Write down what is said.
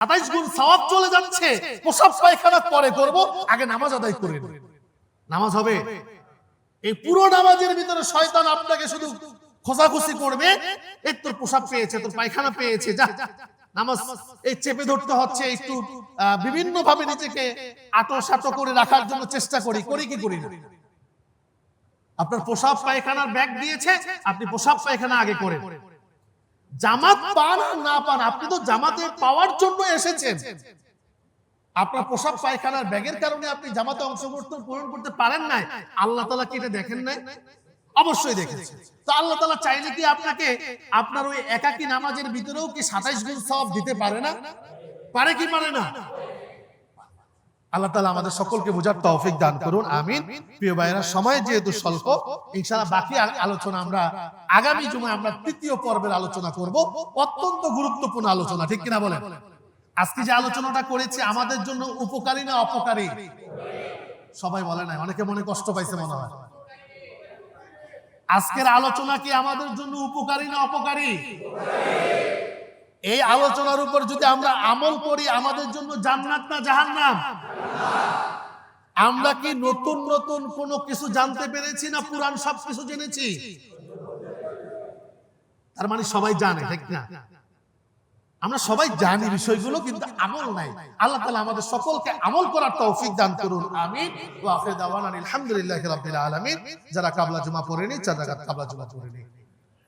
27 গুণ সওয়াব চলে যাচ্ছে, প্রসাব পায়খানা পরে করব, আগে নামাজ আদায় করে নিন। নামাজ হবে। এই পুরো নামাজের ভিতরে শয়তান আপনাকে শুধু খোঁচাখুচি করবে, এই তোর প্রসাব পেয়েছে, তোর পায়খানা পেয়েছে, যা নামাজ এই চেপে ধরতে হচ্ছে, একটু বিভিন্ন ভাবে নিজেকে আটো সাটো করে রাখার জন্য চেষ্টা করি কি করি না? আপনার প্রসাব পায়খানার ব্যাগ দিয়েছে, আপনি প্রসাব পায়খানা আগে করেন। জামাত পান আর না পান, আপনি তো জামাতে পাওয়ার জন্য এসেছেন। আপনার প্রসাব পায়খানার ব্যাগের কারণে আপনি জামাতে অংশগ্রহণ পূরণ করতে পারেন নাই, আল্লাহ তাআলা কি এটা দেখেন নাই? অবশ্যই দেখেছেন। তো আল্লাহ তাআলা চাইলে কি আপনাকে আপনার ওই একাকী নামাজের ভিতরেও কি 27 গুণ সওয়াব দিতে পারে না? পারে কি পারে না? আল্লাহ তাআলা আমাদের সকলকে বোঝার তৌফিক দান করুন, আমিন। প্রিয় ভাইরা, সময় যেহেতু স্বল্প, ইনশাআল্লাহ বাকি আলোচনা আমরা আগামী জুমায় আমরা তৃতীয় পর্বের আলোচনা করব। অত্যন্ত গুরুত্বপূর্ণ আলোচনা, ঠিক কিনা বলেন? আজকে যে আলোচনাটা করেছি আমাদের জন্য উপকারী না অপকারী? সবাই বলে না, অনেকে মনে কষ্ট পাইছে মনে হয়। আজকের আলোচনা কি আমাদের জন্য উপকারী না অপকারী? এই আলোচনার উপর যদি আমরা আমল করি, আমাদের জন্য জান্নাত না জাহান্নাম? আমরা কি নতুন নতুন কোনো কিছু জানতে পেরেছি না পুরান সবকিছু জেনেছি? তার মানে সবাই জানে, ঠিক না? আমরা সবাই জানি বিষয়গুলো, কিন্তু আমল নাই। আল্লাহ তাআলা আমাদের সকলকে আমল করার তৌফিক দান করুন, আমিন। ওয়া আখিরু দাওয়ানা আলহামদুলিল্লাহি রাব্বিল আলামিন। যারা কাবলা জুমা পড়েনি, 4 রাকাত কাবলা জুমা পড়েনি।